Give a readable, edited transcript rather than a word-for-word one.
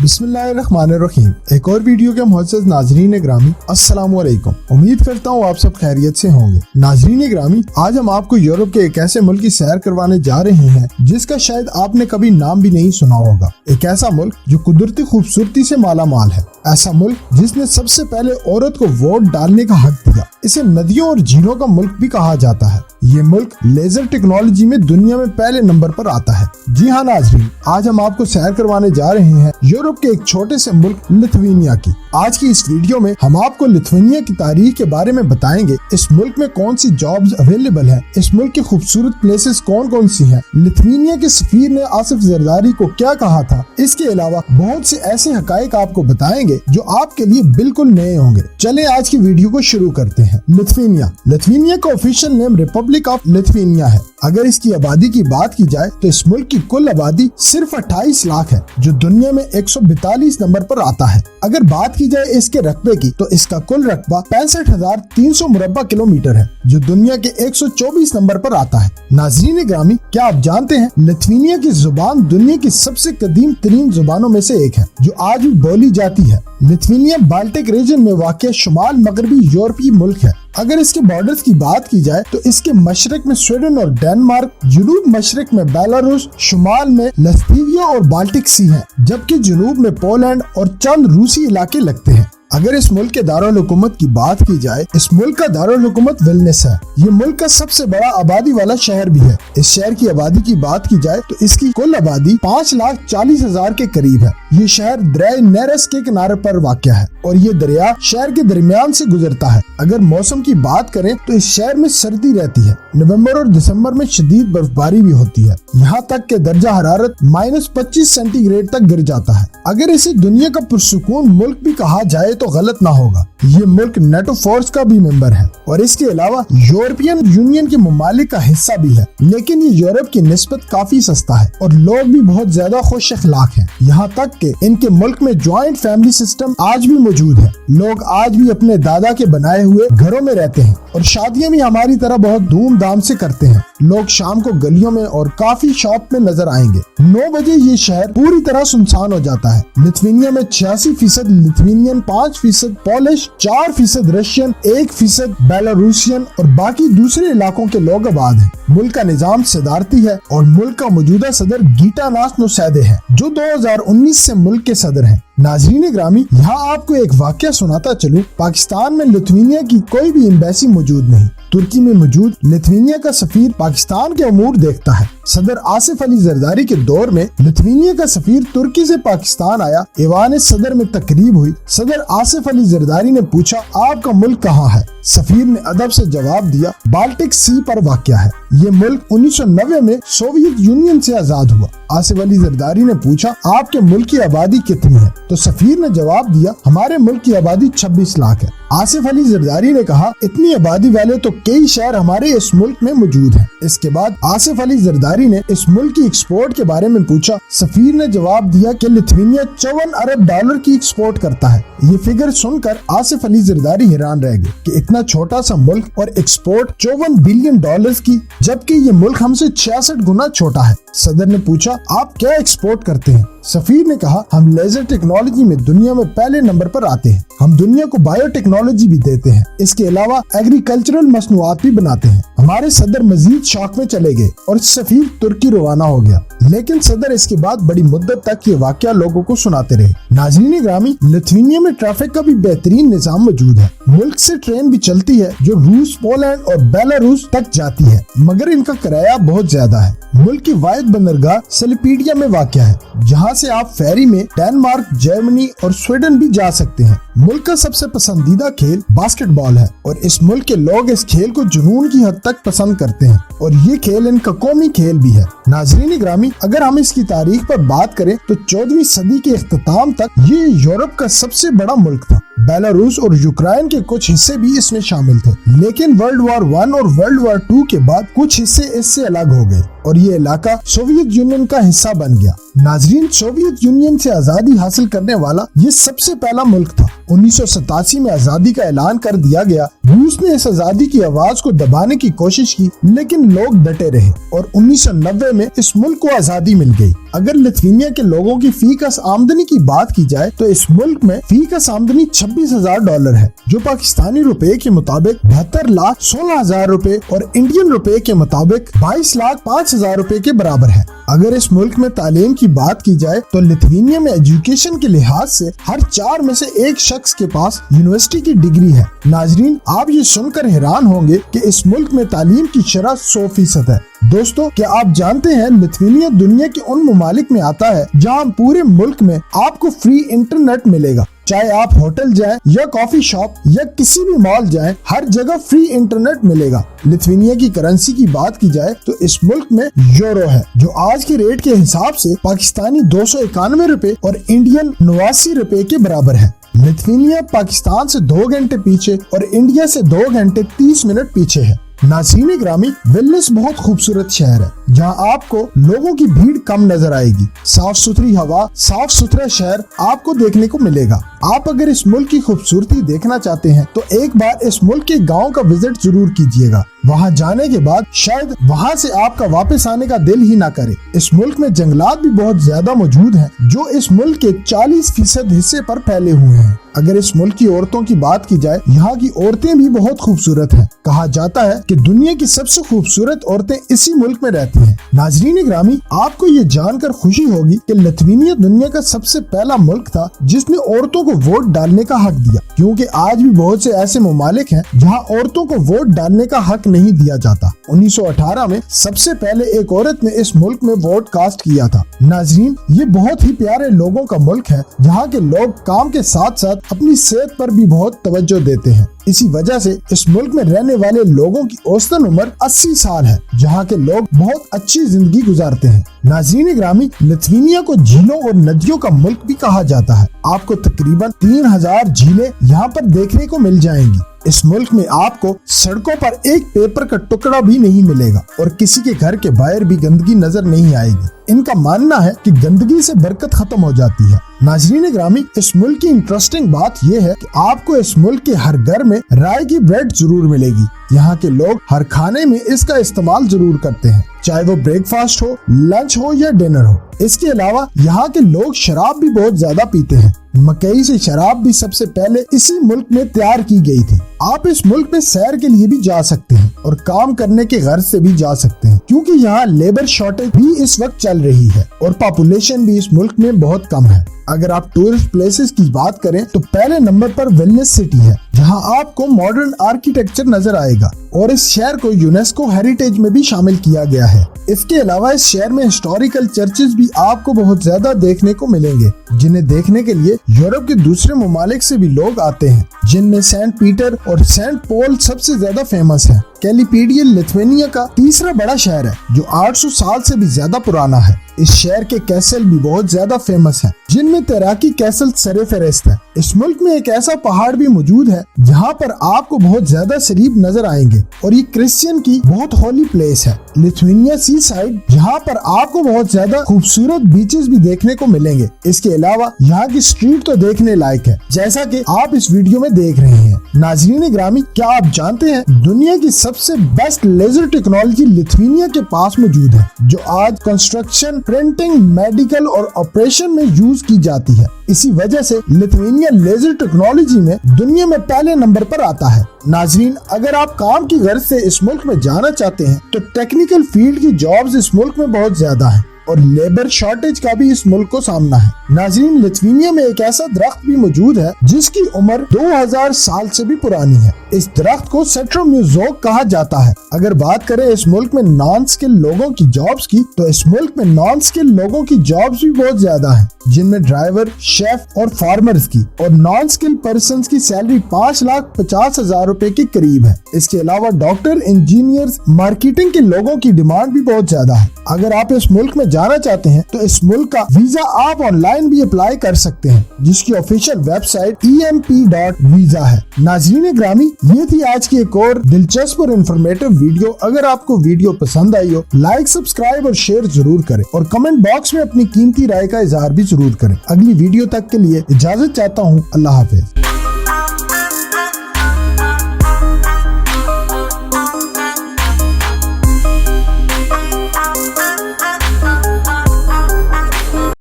बिस्मिल्लाहिर्रहमानिर्रहीम। एक और वीडियो के मुअज़्ज़ज़ नाज़रीन ग्रामी, अस्सलामु अलैकुम। उम्मीद करता हूँ आप सब खैरियत से होंगे। नाज़रीन ग्रामी, आज हम आपको यूरोप के एक ऐसे मुल्क की सैर करवाने जा रहे हैं जिसका शायद आपने कभी नाम भी नहीं सुना होगा। एक ऐसा मुल्क जो कुदरती खूबसूरती से माला माल है। ऐसा मुल्क जिसने सबसे पहले औरत को वोट डालने का हक दिया। इसे नदियों और झीलों का मुल्क भी कहा जाता है। ये मुल्क लेजर टेक्नोलॉजी में दुनिया में पहले नंबर पर आता है। जी हाँ नाज़रीन, आज हम आपको सैर करवाने जा रहे हैं यूरोप के एक छोटे से मुल्क लिथुआनिया की। आज की इस वीडियो में हम आपको लिथुआनिया की तारीख के बारे में बताएंगे। इस मुल्क में कौन सी जॉब्स अवेलेबल है, इस मुल्क की खूबसूरत प्लेसेस कौन कौन सी हैं, लिथुआनिया के सफीर ने आसिफ जरदारी को क्या कहा था। इसके अलावा बहुत से ऐसे हकाइक आपको बताएंगे जो आपके लिए बिल्कुल नए होंगे। चलें आज की वीडियो को शुरू करते हैं। लिथुआनिया का official name Republic of Lithuania है। अगर इसकी आबादी की बात की जाए तो इस मुल्क की कुल आबादी सिर्फ 28 लाख है, जो दुनिया में 142 नंबर पर आता है। अगर बात की जाए इसके रकबे की तो इसका कुल रकबा 65,300 मुरब्बा किलोमीटर है, जो दुनिया के 124 नंबर पर आता है। नाज़रीन ग्रामी, क्या आप जानते हैं लिथुआनिया की जुबान दुनिया की सबसे कदीम तरीन जुबानों में से एक है, जो आज भी बोली जाती है। लिथुआनिया बाल्टिक रीजन में वाक़ शुमाल मगरबी यूरोपीय मुल्क है। अगर इसके बॉर्डर्स की बात की जाए तो इसके मशरक में स्वीडन और डेनमार्क, जनूब मशरक में बेलारूस, शुमाल में लात्विया और बाल्टिक सी हैं, जबकि जनूब में पोलैंड और चंद रूसी इलाके लगते हैं। अगर इस मुल्क के दारुल हुकूमत की बात की जाए, इस मुल्क का दारुल हुकूमत विल्नियस है। ये मुल्क का सबसे बड़ा आबादी वाला शहर भी है। इस शहर की आबादी की बात की जाए तो इसकी कुल आबादी 5,40,000 के करीब है। ये शहर दरिया नेरेस के किनारे पर वाक़या है और ये दरिया शहर के दरमियान से गुजरता है। अगर मौसम की बात करें तो इस शहर में सर्दी रहती है। नवंबर और दिसंबर में शदीद बर्फबारी भी होती है, यहाँ तक के दर्जा हरारत -25 सेंटीग्रेड तक गिर जाता है। अगर इसे दुनिया का पुरसुकून मुल्क भी कहा जाए तो गलत ना होगा। ये मुल्क नेटो फोर्स का भी मेंबर है और इसके अलावा यूरोपियन यूनियन के ममालिक का हिस्सा भी है। लेकिन ये यूरोप की निस्बत काफी सस्ता है और लोग भी बहुत ज्यादा खुश अखलाक हैं। यहाँ तक कि इनके मुल्क में ज्वाइंट फैमिली सिस्टम आज भी मौजूद है। लोग आज भी अपने दादा के बनाए हुए घरों में रहते हैं और शादियां भी हमारी तरह बहुत धूमधाम से करते हैं। लोग शाम को गलियों में और काफी शॉप में नजर आएंगे। 9 बजे ये शहर पूरी तरह सुनसान हो जाता है। लिथुआनिया में 86% लिथुआनियन, 5% पोलिश, 4% रशियन, 1% बेलारूसियन और बाकी दूसरे इलाकों के लोग आबाद हैं। मुल्क का निजाम सदारती है और मुल्क का मौजूदा सदर गीतानास नौसेदे है, जो 2019 से मुल्क के सदर हैं। नाज़रीन ग्रामी, यहाँ आपको एक वाक़या सुनाता चलूं। पाकिस्तान में लिथुआनिया की कोई भी एम्बेसी मौजूद नहीं। तुर्की में मौजूद लिथुआनिया का सफीर पाकिस्तान के अमूर देखता है। सदर आसिफ अली जरदारी के दौर में लिथुआनिया का सफीर तुर्की से पाकिस्तान आया। ईवान सदर में तकरीब हुई। सदर आसिफ अली जरदारी ने पूछा, आपका मुल्क कहाँ है? सफीर ने अदब से जवाब दिया, बाल्टिक सी पर वाक़या है। ये मुल्क 1990 में सोवियत यूनियन से आजाद हुआ। आसिफ अली जरदारी ने पूछा, आपके मुल्क की आबादी कितनी है? तो सफीर ने जवाब दिया, हमारे मुल्क की आबादी 26 लाख है। आसिफ अली जरदारी ने कहा, इतनी आबादी वाले तो कई शहर हमारे इस मुल्क में मौजूद हैं। इसके बाद आसिफ अली जरदारी ने इस मुल्क की एक्सपोर्ट के बारे में पूछा। सफीर ने जवाब दिया कि लिथुआनिया 54 अरब डॉलर की एक्सपोर्ट करता है। ये फिगर सुनकर आसिफ अली जरदारी हैरान रह गए कि इतना छोटा सा मुल्क और एक्सपोर्ट 54 बिलियन डॉलर्स की, जबकि ये मुल्क हमसे 66 गुना छोटा है। सदर ने पूछा, आप क्या एक्सपोर्ट करते हैं? सफीर ने कहा, हम लेजर टेक्नोलॉजी में दुनिया में पहले नंबर पर आते हैं। हम दुनिया को बायोटेक्नोलॉजी भी देते हैं। इसके अलावा एग्रीकल्चरल मसनूआत भी बनाते हैं। हमारे सदर मजीद शौक में चले गए और सफीर तुर्की रवाना हो गया। लेकिन सदर इसके बाद बड़ी मुद्दत तक ये वाक़या लोगों को सुनाते रहे। नाज़रीन ग्रामी, लिथुआनिया में ट्रैफिक का भी बेहतरीन निजाम मौजूद है। मुल्क से ट्रेन भी चलती है जो रूस, पोलैंड और बेलारूस तक जाती है, मगर इनका किराया बहुत ज्यादा है। मुल्क की वाहिद बंदरगाह सेलिपीडिया में वाक़या है, जहाँ से आप फेरी में डेनमार्क, जर्मनी और स्वीडन भी जा सकते हैं। मुल्क का सबसे पसंदीदा खेल बास्केटबॉल है और इस मुल्क के लोग इस खेल को जुनून की हद तक पसंद करते हैं और ये खेल इनका कौमी खेल भी है। नाज़रीन ग्रामी, अगर हम इसकी तारीख पर बात करें तो 14वीं सदी के इख्तिताम तक ये यूरोप का सबसे बड़ा मुल्क था। बेलारूस और यूक्रेन के कुछ हिस्से भी इसमें शामिल थे, लेकिन वर्ल्ड वॉर 1 और वर्ल्ड वॉर 2 के बाद कुछ हिस्से इससे अलग हो गए। और ये इलाका सोवियत यूनियन का हिस्सा बन गया। नाजरीन, सोवियत यूनियन से आजादी हासिल करने वाला ये सबसे पहला मुल्क था। 1987 में आजादी का ऐलान कर दिया गया। रूस ने इस आजादी की आवाज को दबाने की कोशिश की, लेकिन लोग डटे रहे और 1990 में इस मुल्क को आजादी मिल गई। अगर लिथुआनिया के लोगों की फीकस आमदनी की बात की जाए तो इस मुल्क में फीकस आमदनी $26,000 है, जो पाकिस्तानी रुपए के मुताबिक 72,16,000 रुपए और इंडियन रुपए के मुताबिक 22,05,000 रुपए के बराबर है। अगर इस मुल्क में तालीम की बात की जाए तो लिथुआनिया में एजुकेशन के लिहाज से हर 4 में से एक शख्स के पास यूनिवर्सिटी की डिग्री है। नाजरीन, आप ये सुनकर हैरान होंगे कि इस मुल्क में तालीम की शरह 100% है। दोस्तों, क्या आप जानते हैं लिथुआनिया दुनिया के उन ममालिक में आता है जहां पूरे मुल्क में आपको फ्री इंटरनेट मिलेगा। चाहे आप होटल जाएं या कॉफी शॉप या किसी भी मॉल जाएं, हर जगह फ्री इंटरनेट मिलेगा। लिथुआनिया की करेंसी की बात की जाए तो इस मुल्क में यूरो है, जो आज के रेट के हिसाब से पाकिस्तानी 291 रुपए और इंडियन 89 रुपए के बराबर है। लिथुआनिया पाकिस्तान से 2 घंटे पीछे और इंडिया से 2 घंटे 30 मिनट पीछे है। नाज़रीन ग्रामी, विल्नियस बहुत खूबसूरत शहर है जहां आपको लोगों की भीड़ कम नजर आएगी। साफ सुथरी हवा, साफ सुथरा शहर आपको देखने को मिलेगा। आप अगर इस मुल्क की खूबसूरती देखना चाहते हैं तो एक बार इस मुल्क के गांव का विजिट जरूर कीजिएगा। वहां जाने के बाद शायद वहां से आपका वापस आने का दिल ही ना करे। इस मुल्क में जंगलात भी बहुत ज्यादा मौजूद हैं, जो इस मुल्क के 40% हिस्से पर फैले हुए हैं। अगर इस मुल्क की औरतों की बात की जाए, यहाँ की औरतें भी बहुत खूबसूरत हैं। कहा जाता है कि दुनिया की सबसे खूबसूरत औरतें इसी मुल्क में रहती हैं। नाजरीन ग्रामी, आपको ये जानकर खुशी होगी कि लिथुआनिया दुनिया का सबसे पहला मुल्क था जिसने औरतों को वोट डालने का हक दिया, क्योंकि आज भी बहुत से ऐसे ममालिक हैं जहाँ औरतों को वोट डालने का हक नहीं दिया जाता। 1918 में सबसे पहले एक औरत ने इस मुल्क में वोट कास्ट किया था। नाजरीन, ये बहुत ही प्यारे लोगों का मुल्क है जहाँ के लोग काम के साथ साथ अपनी सेहत पर भी बहुत तवज्जो देते हैं। इसी वजह से इस मुल्क में रहने वाले लोगों की औसतन उम्र 80 साल है, जहाँ के लोग बहुत अच्छी जिंदगी गुजारते हैं। नाज़रीन ग्रामी, लिथुआनिया को झीलों और नदियों का मुल्क भी कहा जाता है। आपको तकरीबन 3000 झीलें यहाँ पर देखने को मिल जाएंगी। इस मुल्क में आपको सड़कों पर एक पेपर का टुकड़ा भी नहीं मिलेगा और किसी के घर के बाहर भी गंदगी नजर नहीं आएगी। इनका मानना है कि गंदगी से बरकत खत्म हो जाती है। नाज़रीन ग्रामी, इस मुल्क की इंटरेस्टिंग बात यह है कि आपको इस मुल्क के हर घर में राई की ब्रेड जरूर मिलेगी। यहाँ के लोग हर खाने में इसका इस्तेमाल जरूर करते हैं, चाहे वो ब्रेकफास्ट हो, लंच हो या डिनर हो। इसके अलावा यहाँ के लोग शराब भी बहुत ज्यादा पीते हैं। मकई से शराब भी सबसे पहले इसी मुल्क में तैयार की गई थी। आप इस मुल्क में सैर के लिए भी जा सकते हैं और काम करने के गर्ज से भी जा सकते हैं, क्योंकि यहाँ लेबर शॉर्टेज भी इस वक्त चल रही है और पॉपुलेशन भी इस मुल्क में बहुत कम है। अगर आप टूरिस्ट प्लेसेस की बात करें तो पहले नंबर पर विल्नियस सिटी है, जहां आपको मॉडर्न आर्किटेक्चर नजर आएगा और इस शहर को यूनेस्को हेरिटेज में भी शामिल किया गया है। इसके अलावा इस शहर में हिस्टोरिकल चर्चेज भी आपको बहुत ज्यादा देखने को मिलेंगे, जिन्हें देखने के लिए यूरोप के दूसरे ममालिक से भी लोग आते हैं, जिनमें सेंट पीटर और सेंट पॉल सबसे ज्यादा फेमस है। कैलिपेडिया लिथुआनिया का तीसरा बड़ा शहर है, जो 800 साल से भी ज्यादा पुराना है। इस शहर के कैसल भी बहुत ज्यादा फेमस हैं, जिनमें तैराकी कैसल सरे फहरिस्त है। इस मुल्क में एक ऐसा पहाड़ भी मौजूद है जहाँ पर आपको बहुत ज्यादा शरीफ नजर आएंगे और ये क्रिश्चियन की बहुत होली प्लेस है। लिथुआनिया सी साइड, जहाँ पर आपको बहुत ज्यादा खूबसूरत बीचेस भी देखने को मिलेंगे। इसके अलावा यहाँ की स्ट्रीट तो देखने लायक है, जैसा कि आप इस वीडियो में देख रहे हैं। नाज़रीन ग्रामी, क्या आप जानते हैं दुनिया की सबसे बेस्ट लेजर टेक्नोलॉजी लिथुआनिया के पास मौजूद है, जो आज कंस्ट्रक्शन, प्रिंटिंग, मेडिकल और ऑपरेशन में यूज की जाती है। इसी वजह से लिथुआनिया लेजर टेक्नोलॉजी में दुनिया में पहले नंबर पर आता है। नाजरीन, अगर आप काम की गर्ज से इस मुल्क में जाना चाहते हैं तो टेक्निकल फील्ड की जॉब्स इस मुल्क में बहुत ज्यादा है और लेबर शॉर्टेज का भी इस मुल्क को सामना है। नाजरीन, लिथुआनिया में एक ऐसा दरख्त भी मौजूद है जिसकी उम्र 2000 साल से भी पुरानी है। इस दरख्त को सेट्रोम्यूजोक कहा जाता है। अगर बात करें इस मुल्क में नॉन स्किल लोगों की जॉब्स की, तो इस मुल्क में नॉन स्किल लोगों की जॉब्स भी बहुत ज्यादा है, जिनमें ड्राइवर, शेफ और फार्मर्स की, और नॉन स्किल पर्सन्स की सैलरी 5,50,000 रुपए के करीब है। इसके अलावा डॉक्टर, इंजीनियर्स, मार्केटिंग के लोगों की डिमांड भी बहुत ज्यादा है। अगर आप इस मुल्क में जाना चाहते हैं तो इस मुल्क का वीजा आप ऑनलाइन भी अप्लाई कर सकते हैं, जिसकी ऑफिशियल वेबसाइट emp.visa है। नाज़रीन ग्रामी, ये थी आज की एक और दिलचस्प और इन्फॉर्मेटिव वीडियो। अगर आपको वीडियो पसंद आई हो, लाइक, सब्सक्राइब और शेयर जरूर करें और कमेंट बॉक्स में अपनी कीमती राय का इजहार भी जरूर करें। अगली वीडियो तक के लिए इजाजत चाहता हूँ। अल्लाह हाफिज।